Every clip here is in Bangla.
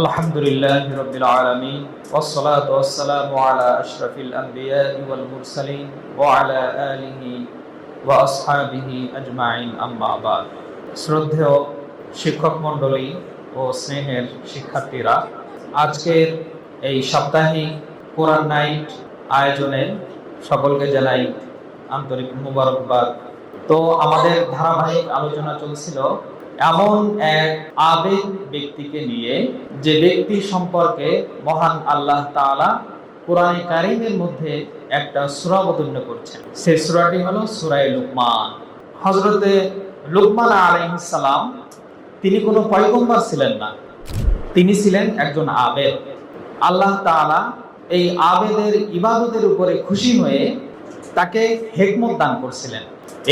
আলহামদুলিল্লাহি রাব্বিল আলামিন ওয়াসসালাতু ওয়াসসালামু আলা আশরাফিল আমবিয়াই ওয়াল মুরসালিন ওয়া আলা আলিহি ওয়া আসহাবিহি আজমাইন আম্মা বাদ। শ্রদ্ধেয় শিক্ষক মণ্ডলী ও স্নেহের শিক্ষার্থীরা, আজকের এই সাপ্তাহিক কোরআন নাইট আয়োজনে সকলকে জানাই আন্তরিক মুবারকবাদ। তো আমাদের ধারাবাহিক আলোচনা চলছিল এমন এক আবেগ ব্যক্তিকে নিয়ে, যে ব্যক্তি সম্পর্কে মহান আল্লাহ তাআলা কোরআনে কারীমের মধ্যে একটা সূরা অবতীর্ণ করছেন। সেই সূরাটি হলো সূরা লুকমান। হযরতে লুকমান আলাইহিস সালাম তিনি কোনো পয়গম্বর ছিলেন না, তিনি ছিলেন একজন আবেদ। আল্লাহ তাআলা এই আবেদের ইবাদতের উপরে খুশি হয়ে তাকে হিকমত দান করছিলেন।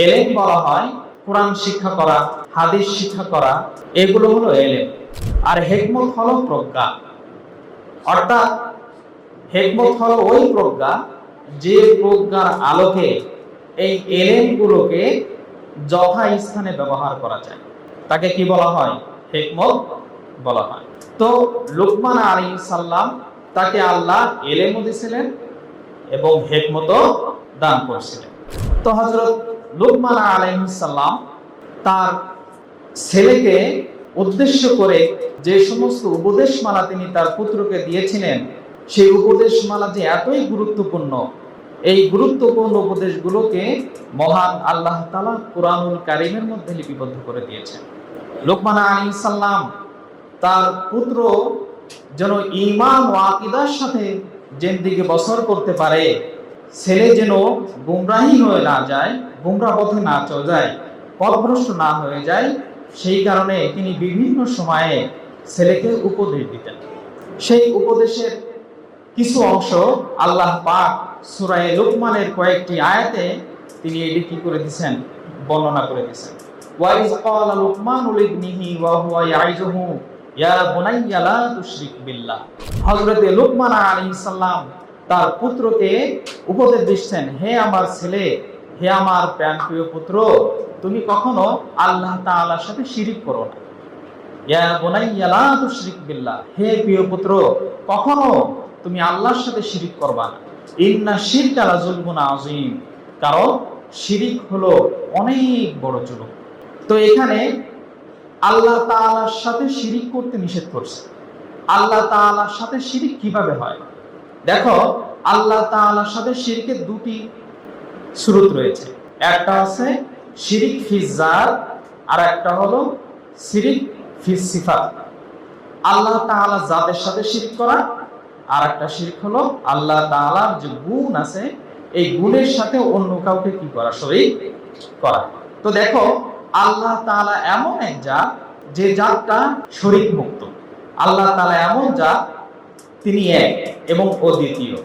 এলেম বলা হয় কোরআন শিক্ষা করা, হাদিস শিক্ষা করা, এগুলো হলো এলেম। আর হিকমত হলো প্রজ্ঞা। অর্থাৎ হিকমত হলো ওই প্রজ্ঞা যে প্রজ্ঞার আলোকে এই এলেমগুলোকে যথা স্থানে ব্যবহার করা যায়, তাকে কি বলা হয়? হিকমত বলা হয়। তো লুকমান আলাইহিস সালাম তাকে আল্লাহ এলেমও দিয়েছিলেন এবং হিকমতও দান করেছিলেন। তো হযরত লুকমান আলাইহিস সালাম তার ছেলেকে উদ্দেশ্য করে যে সমস্ত উপদেশমালা তিনি তার পুত্রকে দিয়েছিলেন, সেই উপদেশমালা যে এতই গুরুত্বপূর্ণ, এই গুরুত্বপূর্ণ উপদেশগুলোকে মহান আল্লাহ তাআলা কুরআনুল কারীমের মধ্যে লিপিবদ্ধ করে দিয়েছেন। লুকমান আলাইহিস সালাম তার পুত্র যেন ঈমান ও আকীদার সাথে জিন্দেগি বসর করতে পারে, ছেলে যেন গুমরাহি হয়ে না যায়, গুমরাহ পথে না চলে যায়, পথভ্রষ্ট না হয়ে যায়, সেই কারণে তিনি বিভিন্ন সময়ে ছেলেকে উপদেশ দিতেন। সেই উপদেশের কিছু অংশ আল্লাহ পাক সূরা লুকমানের কয়েকটি আয়াতে তিনি এটি কি করে দিয়েছেন, বর্ণনা করে দিয়েছেন। ওয়াইজ ক্বালা লুকমানু লিবনিহি ওয়া হুয়া ইয়াইযুহু ইয়া বুনাইয়া লা তুশরিক বিল্লাহ। হযরত লুকমান আলাইহিস সালাম তার পুত্রকে উপদেশ দিচ্ছেন, হে আমার ছেলে, হে আমার প্রাণপ্রিয় পুত্র, তুমি কখনো আল্লাহ তাআলার সাথে শিরিক করো না। ইয়া বুনাইয়া লা তুশরিক বিল্লাহ, হে প্রিয় পুত্র, কখনো তুমি আল্লাহর সাথে শিরিক করবা না। ইন্না শিরকা লা যুলমুন আযীম, কারণ শিরিক হলো অনেক বড় জুলুম। তো এখানে আল্লাহ তাআলার সাথে শিরিক করতে নিষেধ করছে। আল্লাহ তাআলার সাথে শিরিক কিভাবে হয়? দেখো, আল্লাহ তাআলার সাথে শিরকের দুটি সুরত রয়েছে। একটা আছে শিরিক ফিজ জাত, আর একটা হলো শিরিক ফিজ সিফাত। আল্লাহ তাআলা জাতের সাথে শিরিক করা, আর একটা শিরক হলো আল্লাহ তাআলার যে গুণ আছে এই গুণের সাথে অন্য কাউকে কি করা, শরীক করা। তো দেখো, আল্লাহ তাআলা এমন এক জাত যে জাতটা শরীক মুক্ত। আল্লাহ তাআলা এমন জাত, তিনি এক এবং অদ্বিতীয়,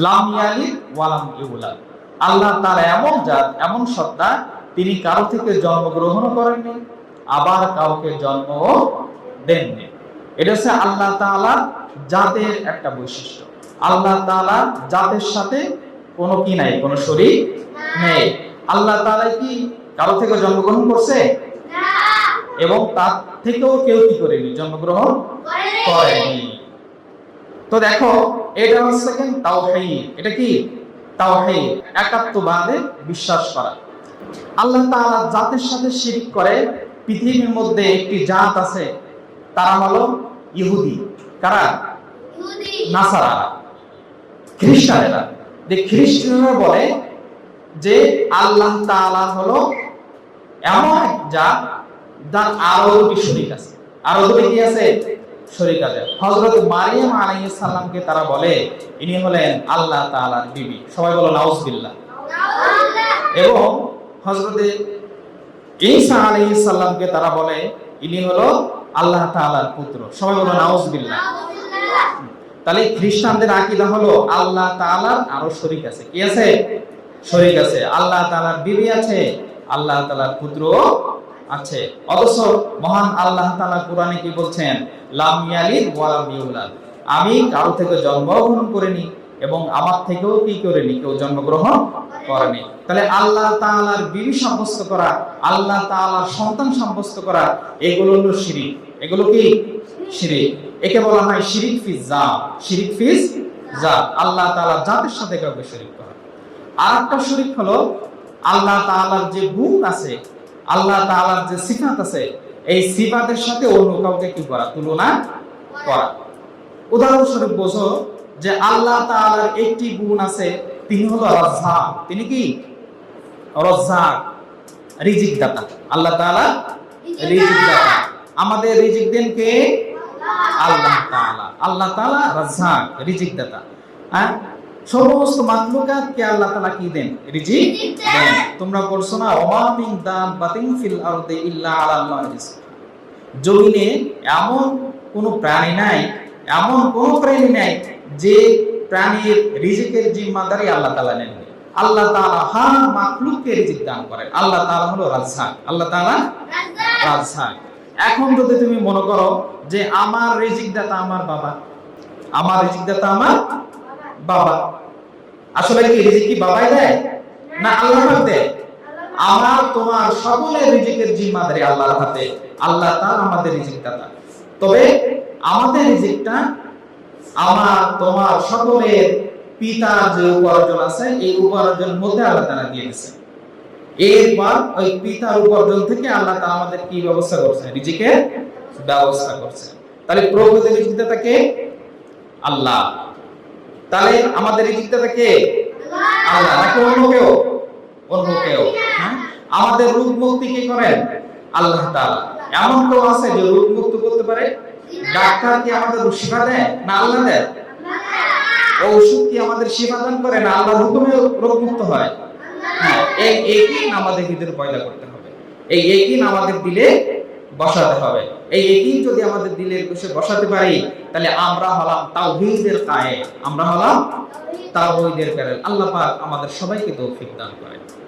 লাম ইয়ালিদ ওয়া লাম ইউলাদ। আল্লাহ তাআলা এমন জাত, এমন সত্তা, তিনি কারো থেকে জন্মগ্রহণ করেননি, আবার কাউকে জন্মও দেননি। এটা হচ্ছে আল্লাহ তাআলার জাতের একটা বৈশিষ্ট্য। আল্লাহ তাআলা জাতের সাথে কোনো কি নাই, কোনো শরীক নেই। আল্লাহ তাআলা কি কারো থেকে জন্মগ্রহণ করছে? না। এবং তার থেকেও কেউ কি করেনি, জন্মগ্রহণ করেনি। তো দেখো, এটা হচ্ছে কি তাওহীদ। এটা কি তাওহীদ, একাত্মবাদে বিশ্বাস করা। আল্লাহ তাআলা জাতের সাথে শিরিক করে পৃথিবীর মধ্যে একটি জাত আছে, তারা হলো ইহুদি। কারা? ইহুদি, নাসারা, খ্রিস্টানেরা। যে খ্রিস্টানেরা বলে যে আল্লাহ তাআলা হলো এমন এক জাত যার আরো দুটি শরীক আছে। আরো দুটি কি আছে? শরীক আছে। হযরত মারিয়াম আলাইহিস সালামকে তারা বলে ইনি হলেন আল্লাহ তাআলার বিবি। সবাই বলো নাউজুবিল্লাহ। এবং হযরত ঈসা আলাইহিস সালামকে তারা বলে ইনি হলো আল্লাহ তাআলার পুত্র। সবাই বলো নাউজুবিল্লাহ। তাহলে খ্রিস্টানদের আকীদা হলো আল্লাহ তাআলার আরো শরীক আছে। কি আছে? শরীক আছে। আল্লাহ তাআলার বিবি আছে, আল্লাহ তাআলার পুত্র আছে। অথচ মহান আল্লাহ তাআলা কোরআনে কি বলছেন? লাম ইয়ালিদ ওয়া লাম ইউলাদ, আমি কারো থেকে জন্মগ্রহণ করিনি এবং আমার থেকেও কি করেনি, কেউ জন্মগ্রহণ করেনি। তাহলে আল্লাহ তাআলার বিবি সাব্যস্ত করা, আল্লাহ তাআলার সন্তান সাব্যস্ত করা, এগুলো হলো শিরিক। এগুলো কি শিরিক। একে বলা হয় শিরিক ফিজ জাত। শিরিক ফিজ জাত, আল্লাহ তাআলা জাতের সাথে কাউকে শরীক করা। আর একটা শরীক হলো আল্লাহ তাআলার যে গুণ আছে, আল্লাহ তাআলার যে সিফাত আছে, এই সিফাতের সাথে অন্য কাউকে কি করা, তুলনা করা। উদাহরণস্বরূপ বোঝো যে আল্লাহ তাআলার একটি গুণ আছে, তিনি হলো রাজ্জাক। তিনি কি? রাজ্জাক, রিজিক দাতা। আল্লাহ তাআলা রিজিক দাতা। আমাদের রিজিক দেন কে? আল্লাহ তাআলা। আল্লাহ তাআলা রাজ্জাক, রিজিক দাতা। হ্যাঁ, সমস্ত মাখলুকাতকে আল্লাহ তাআলা কি দেন? রিজিক দেন। তোমরা পড়ছো না, ওয়া মিন দাব্বাতিন ফিল আরদি ইল্লা আলাল্লাহি রিজকুহা। জমিনে এমন কোন প্রাণী নাই, এমন কোন প্রাণী নাই যে প্রাণীর রিজিকের জিম্মাদারি আল্লাহ তাআলা নেন। আল্লাহ তাআলা হর মাখলুককে রিজিক দান করেন। আল্লাহ তাআলা হলো রাজ্জাক। আল্লাহ তাআলা রাজ্জাক। এখন যদি তুমি মনে করো যে আমার রিজিক দাতা আমার বাবা, আমার রিজিক দাতা আমার বাবা, আসলে কি রিজিক কি বাবাই দেয় না আল্লাহ পাক দেয়? আমার তোমার সকলের রিজিকের জিম্মাদারি আল্লাহর হাতে। আল্লাহ তাআলা আমাদের রিজিক দাতা। তবে আমাদের রিজিকটা আমার তোমার সকলের পিতার যে উপার্জন আছে, এই উপার্জনের মধ্যে আল্লাহ তাআলা দিয়ে দিয়েছেন। এরপর ওই পিতার উপার্জন থেকে আল্লাহ তাআলা আমাদের কি ব্যবস্থা করছেন? রিজিকের ব্যবস্থা করছেন। তাহলে প্রকৃত রিজিক দাতা কে? আল্লাহ। তাহলে আমাদের রিজিক দাতা কে? আল্লাহ, নাকি অন্য কেউ? অন্য কেউ। হ্যাঁ, আমাদের রোগ মুক্তি কে করেন? আল্লাহ তাআলা। এমন কেউ আছে যে রোগ মুক্ত করতে পারে? ডাক্তার কি আমাদের শিফা দেয় না আল্লাহ দেয়? ঔষধ কি আমাদের শিফা দান করে না আল্লাহর হুকুমে রোগ মুক্ত হয়? হ্যাঁ, এই ইয়াকিন আমাদের ভিতরে পয়দা করতে হবে। এই ইয়াকিন আমাদের দিলে বসাতে হবে। এই ইয়াকিন যদি আমাদের দিলের বসে বসাতে পারি, তাহলে আমরা হলাম তাওহীদের কায়েল। আমরা হলাম তাওহীদের কায়েল। আল্লাহ পাক আমাদের সবাইকে তৌফিক দান করেন।